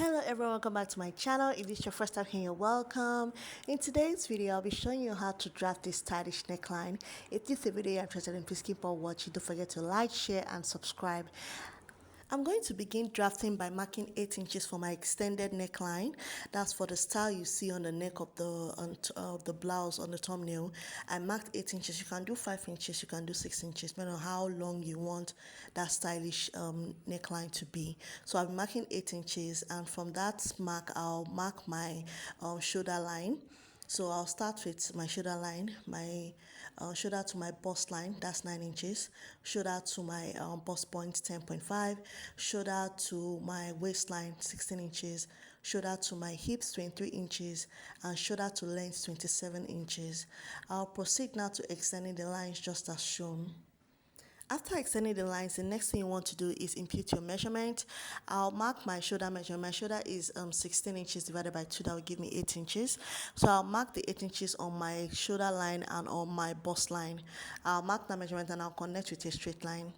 Hello everyone, welcome back to my channel. If this is your first time here, you're welcome. In today's video, I'll be showing you how to draft this stylish neckline. If this is a video you're interested in, please keep on watching. Don't forget to like, share and subscribe. I'm going to begin drafting by marking 8 inches for my extended neckline. That's for the style you see on the neck of the blouse on the thumbnail. I marked 8 inches. You can do 5 inches, you can do 6 inches, depending on how long you want that stylish neckline to be. So I'm marking 8 inches, and from that mark, I'll mark my shoulder line. So I'll start with my shoulder line, my shoulder to my bust line, that's 9 inches, shoulder to my bust point, 10.5, shoulder to my waistline, 16 inches, shoulder to my hips, 23 inches, and shoulder to length, 27 inches. I'll proceed now to extending the lines just as shown. After extending the lines, the next thing you want to do is impute your measurement. I'll mark my shoulder measurement. My shoulder is 16 inches divided by 2. That will give me 8 inches. So I'll mark the 8 inches on my shoulder line and on my bust line. I'll mark that measurement and I'll connect with a straight line.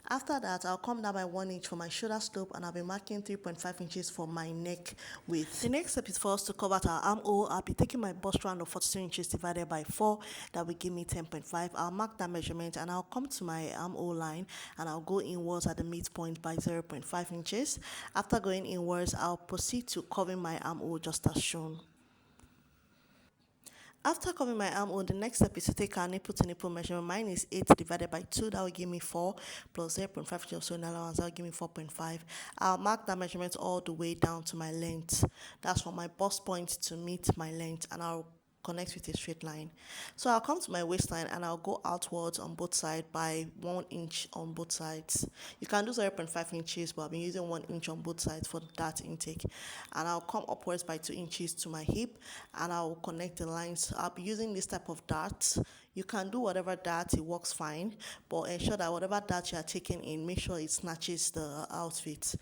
After that, I'll come down by 1 inch for my shoulder slope, and I'll be marking 3.5 inches for my neck width. The next step is for us to cover our armhole. I'll be taking my bust round of 42 inches divided by 4. That will give me 10.5. I'll mark that measurement and I'll come to my armhole line and I'll go inwards at the midpoint by 0.5 inches. After going inwards, I'll proceed to covering my armhole just as shown. After covering my armhole, the next step is to take our nipple to nipple measurement. Mine is 8 divided by 2, that will give me 4, plus 0.5 inches of sewing allowance, that will give me 4.5. I'll mark that measurement all the way down to my length. That's from my bust point to meet my length, and I'll connect with a straight line. So I'll come to my waistline and I'll go outwards on both sides by 1 inch on both sides. You can do 0.5 inches, but I've been using 1 inch on both sides for that intake. And I'll come upwards by 2 inches to my hip and I'll connect the lines. I'll be using this type of dart. You can do whatever dart, it works fine, but ensure that whatever dart you are taking in, make sure it snatches the outfit.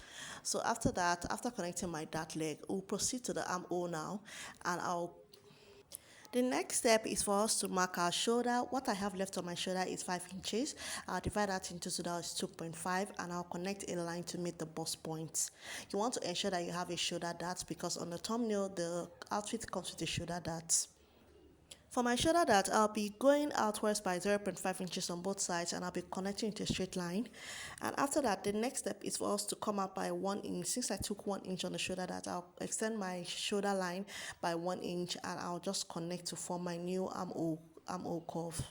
So after that, after connecting my dart leg, we'll proceed to the armhole now, and the next step is for us to mark our shoulder. What I have left on my shoulder is 5 inches. I'll divide that into 2, that is 2.5, and I'll connect a line to meet the bust points. You want to ensure that you have a shoulder dart because on the thumbnail, the outfit comes with a shoulder dart. For my shoulder dart, I'll be going outwards by 0.5 inches on both sides and I'll be connecting to a straight line. And after that, the next step is for us to come up by 1 inch. Since I took 1 inch on the shoulder dart, I'll extend my shoulder line by 1 inch and I'll just connect to form my new armhole curve.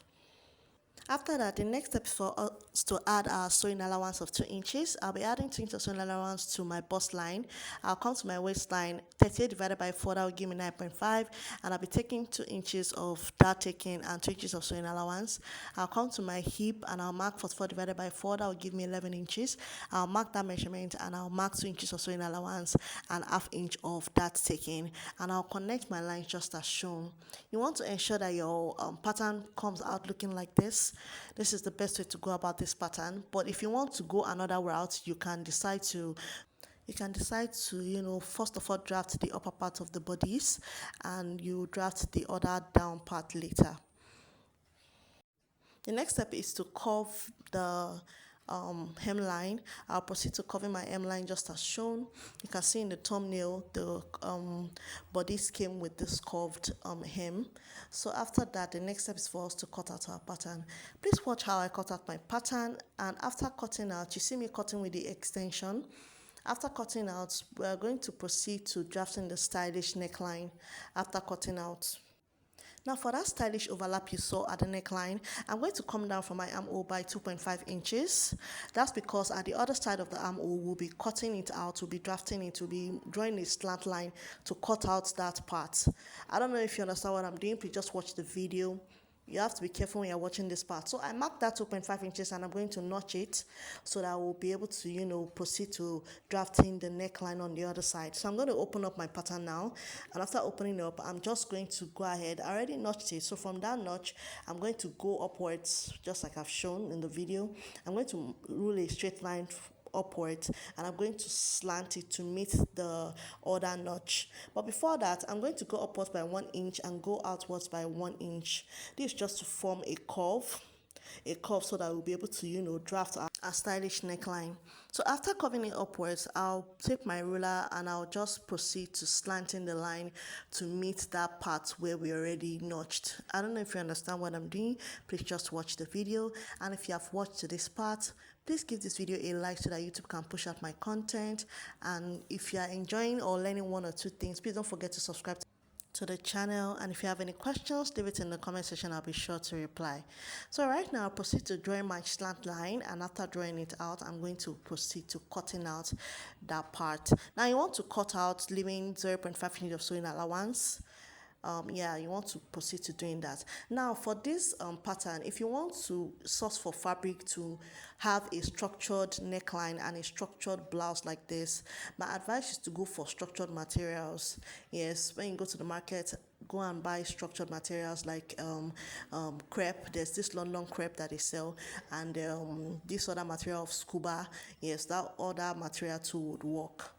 After that, the next step is for us to add our sewing allowance of 2 inches. I'll be adding 2 inches of sewing allowance to my bust line. I'll come to my waistline, 38 divided by 4, that will give me 9.5. And I'll be taking 2 inches of dart taking and 2 inches of sewing allowance. I'll come to my hip and I'll mark 44 divided by 4, that will give me 11 inches. I'll mark that measurement and I'll mark 2 inches of sewing allowance and ½ inch of dart taking. And I'll connect my lines just as shown. You want to ensure that your pattern comes out looking like this. This is the best way to go about this pattern, but if you want to go another route, you can decide to first of all draft the upper part of the bodice and you draft the other down part later. The next step is to curve the hemline. I'll proceed to cover my hemline just as shown. You can see in the thumbnail the bodice came with this curved hem. So after that, the next step is for us to cut out our pattern. Please watch how I cut out my pattern, and after cutting out, you see me cutting with the extension. After cutting out, we are going to proceed to drafting the stylish neckline after cutting out. Now for that stylish overlap you saw at the neckline, I'm going to come down from my armhole by 2.5 inches. That's because at the other side of the armhole, we'll be cutting it out, we'll be drafting it, we'll be drawing a slant line to cut out that part. I don't know if you understand what I'm doing, please just watch the video. You have to be careful when you're watching this part. So I marked that 2.5 inches and I'm going to notch it so that we'll be able to, proceed to drafting the neckline on the other side. So I'm going to open up my pattern now. And after opening up, I'm just going to go ahead. I already notched it. So from that notch, I'm going to go upwards, just like I've shown in the video. I'm going to rule a straight line upwards and I'm going to slant it to meet the other notch. But before that, I'm going to go upwards by 1 inch and go outwards by 1 inch. This is just to form a curve so that we'll be able to draft a stylish neckline. So after curving it upwards, I'll take my ruler and I'll just proceed to slanting the line to meet that part where we already notched. I don't know if you understand what I'm doing. Please just watch the video. And if you have watched to this part, please give this video a like so that YouTube can push out my content. And if you are enjoying or learning one or two things, please don't forget to subscribe to the channel, and if you have any questions, leave it in the comment section. I'll be sure to reply. So right now I'll proceed to drawing my slant line, and after drawing it out, I'm going to proceed to cutting out that part. Now you want to cut out leaving 0.5 inches of sewing allowance. Yeah, you want to proceed to doing that. Now for this pattern, if you want to source for fabric to have a structured neckline and a structured blouse like this, my advice is to go for structured materials. Yes, when you go to the market, go and buy structured materials like crepe. There's this London crepe that they sell, and this other material of scuba. Yes, that other material too would work.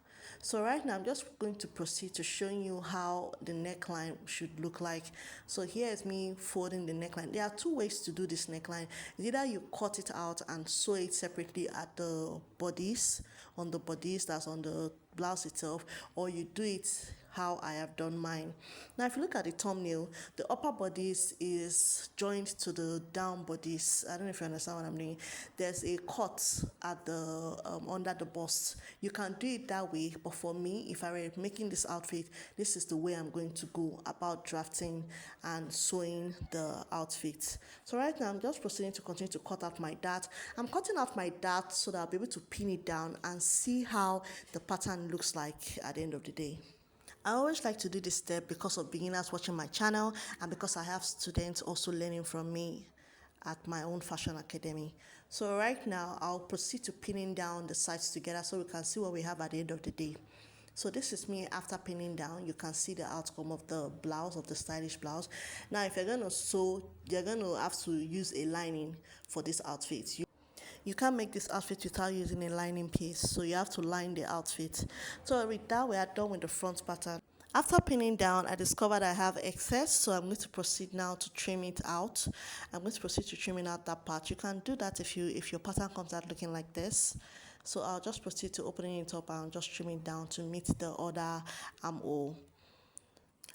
So right now I'm just going to proceed to showing you how the neckline should look like. So here is me folding the neckline. There are two ways to do this neckline. Either you cut it out and sew it separately at the bodice, on the bodice that's on the blouse itself, or you do it how I have done mine. Now if you look at the thumbnail, the upper bodice is joined to the down bodice. I don't know if you understand what I'm doing. There's a cut at the under the bust. You can do it that way, but for me, if I were making this outfit, this is the way I'm going to go about drafting and sewing the outfit. So right now I'm just proceeding to continue to cut out my dart. I'm cutting out my dart so that I'll be able to pin it down and see how the pattern looks like at the end of the day. I always like to do this step because of beginners watching my channel and because I have students also learning from me at my own fashion academy. So right now I'll proceed to pinning down the sides together so we can see what we have at the end of the day. So this is me after pinning down. You can see the outcome of the blouse, of the stylish blouse. Now if you're going to sew, you're going to have to use a lining for this outfit. You can't make this outfit without using a lining piece, so you have to line the outfit. So with that, we are done with the front pattern. After pinning down, I discovered I have excess, so I'm going to proceed now to trim it out. I'm going to proceed to trimming out that part. You can do that if your pattern comes out looking like this. So I'll just proceed to opening it up and just trim it down to meet the other armhole.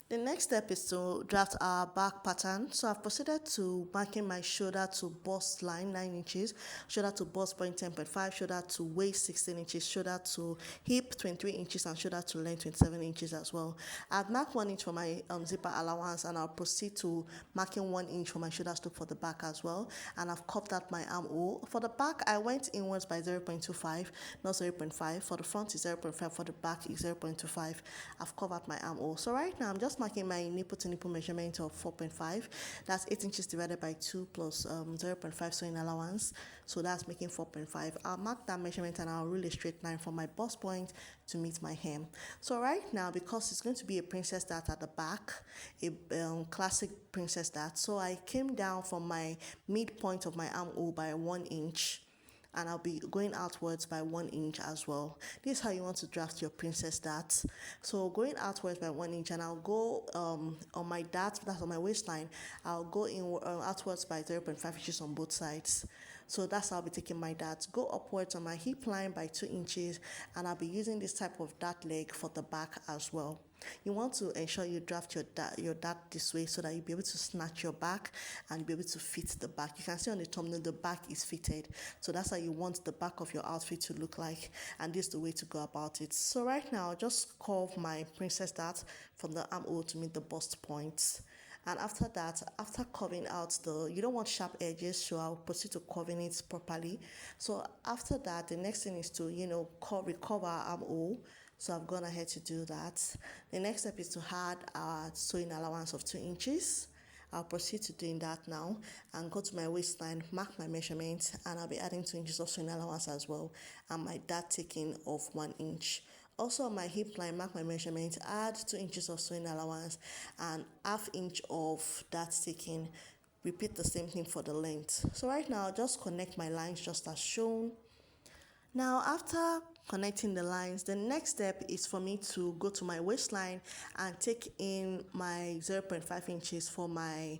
The next step is to draft our back pattern. So I've proceeded to marking my shoulder to bust line 9 inches, shoulder to bust point 10.5, shoulder to waist 16 inches, shoulder to hip 23 inches, and shoulder to length 27 inches as well. I've marked 1 inch for my zipper allowance, and I'll proceed to marking 1 inch for my shoulder strap for the back as well. And I've cupped out my armhole. For the back, I went inwards by 0.25, not 0.5. For the front is 0.5, for the back is 0.25. I've covered my armhole. So right now I'm just marking my nipple to nipple measurement of 4.5. That's 8 inches divided by 2 plus 0.5 sewing allowance. So that's making 4.5. I'll mark that measurement and I'll rule a straight line from my bust point to meet my hem. So right now, because it's going to be a princess dart at the back, a classic princess dart, so I came down from my midpoint of my armhole by 1 inch. And I'll be going outwards by 1 inch as well. This is how you want to draft your princess darts. So going outwards by 1 inch, and I'll go on my dart, that's on my waistline, I'll go in outwards by 0.5 inches on both sides. So that's how I'll be taking my darts. Go upwards on my hip line by 2 inches, and I'll be using this type of dart leg for the back as well. You want to ensure you draft your dart this way so that you'll be able to snatch your back and be able to fit the back. You can see on the thumbnail the back is fitted. So that's how you want the back of your outfit to look like, and this is the way to go about it. So right now, I'll just curve my princess dart from the armhole to meet the bust points. And after that, after curving out you don't want sharp edges, so I'll proceed to curving it properly. So after that, the next thing is to, recover our armhole. So I've gone ahead to do that. The next step is to add our sewing allowance of 2 inches. I'll proceed to doing that now and go to my waistline, mark my measurement, and I'll be adding 2 inches of sewing allowance as well, and my dart taking of 1 inch. Also on my hip line, mark my measurement, add 2 inches of sewing allowance and ½ inch of dart taking. Repeat the same thing for the length. So right now, I'll just connect my lines just as shown. Now after connecting the lines, the next step is for me to go to my waistline and take in my 0.5 inches for my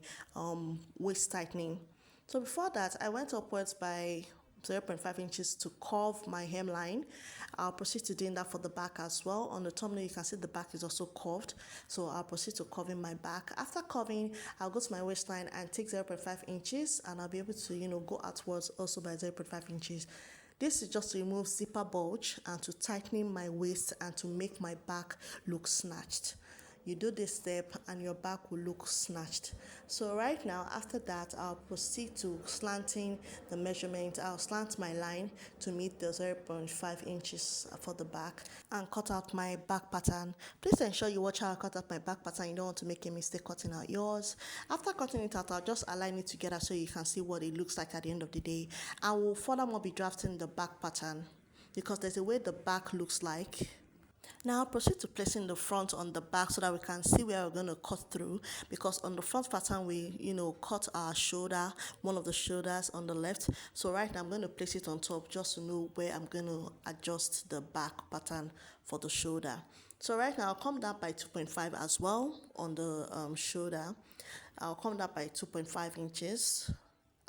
waist tightening. So before that, I went upwards by 0.5 inches to curve my hemline. I'll proceed to doing that for the back as well. On the thumbnail, you can see the back is also curved, so I'll proceed to curving my back. After curving, I'll go to my waistline and take 0.5 inches, and I'll be able to, go outwards also by 0.5 inches. This is just to remove zipper bulge and to tighten my waist and to make my back look snatched. You do this step and your back will look snatched. So right now, after that, I'll proceed to slanting the measurement. I'll slant my line to meet the 0.5 inches for the back and cut out my back pattern. Please ensure you watch how I cut out my back pattern. You don't want to make a mistake cutting out yours. After cutting it out, I'll just align it together so you can see what it looks like at the end of the day. I will furthermore be drafting the back pattern because there's a way the back looks like. Now proceed to placing the front on the back so that we can see where we're going to cut through, because on the front pattern we cut our shoulder, one of the shoulders on the left. So right now I'm going to place it on top just to know where I'm going to adjust the back pattern for the shoulder. So right now I'll come down by 2.5 as well on the shoulder. I'll come down by 2.5 inches.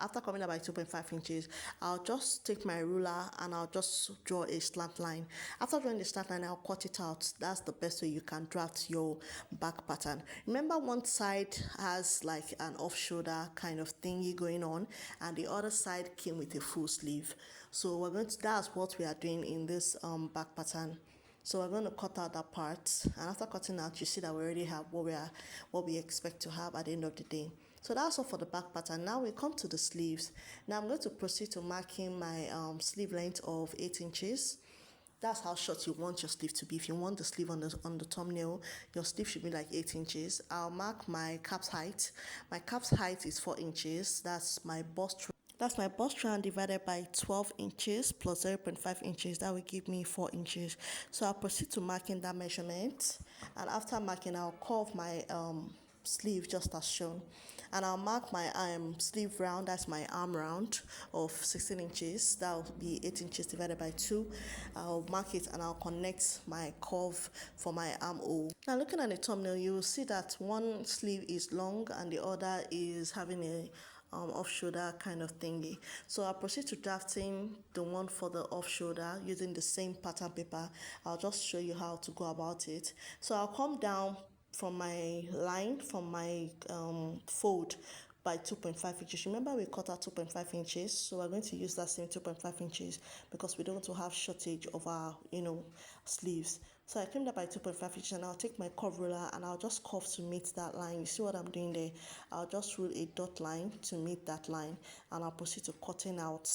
After coming up by 2.5 inches, I'll just take my ruler and I'll just draw a slant line. After drawing the slant line, I'll cut it out. That's the best way you can draft your back pattern. Remember, one side has like an off shoulder kind of thingy going on, and the other side came with a full sleeve. So that's what we are doing in this back pattern. So we're going to cut out that part, and after cutting out, you see that we already have what we expect to have at the end of the day. So that's all for the back pattern. Now we come to the sleeves. Now I'm going to proceed to marking my sleeve length of 8 inches. That's how short you want your sleeve to be. If you want the sleeve on the thumbnail, your sleeve should be like 8 inches. I'll mark my cap's height. My cap's height is 4 inches. That's my bust round divided by 12 inches plus 0.5 inches. That will give me 4 inches. So I'll proceed to marking that measurement. And after marking, I'll curve my sleeve just as shown. And I'll mark my sleeve round, that's my arm round of 16 inches. That will be 8 inches divided by 2. I'll mark it and I'll connect my curve for my armhole. Now looking at the thumbnail, you will see that one sleeve is long and the other is having a off shoulder kind of thingy. So I'll proceed to drafting the one for the off shoulder using the same pattern paper. I'll just show you how to go about it. So I'll come down from my line, from my fold by 2.5 inches. Remember, we cut out 2.5 inches, so we're going to use that same 2.5 inches because we don't want to have shortage of our sleeves. So I came down by 2.5 inches, and I'll take my curve ruler and I'll just curve to meet that line. You see what I'm doing there? I'll just rule a dot line to meet that line, and I'll proceed to cutting out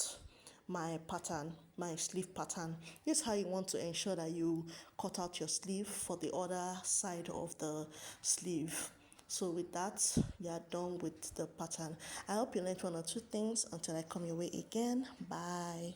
my pattern, my sleeve pattern. This is how you want to ensure that you cut out your sleeve for the other side of the sleeve. So with that, you are done with the pattern. I hope you learned 1 or 2 things. Until I come your way again, bye.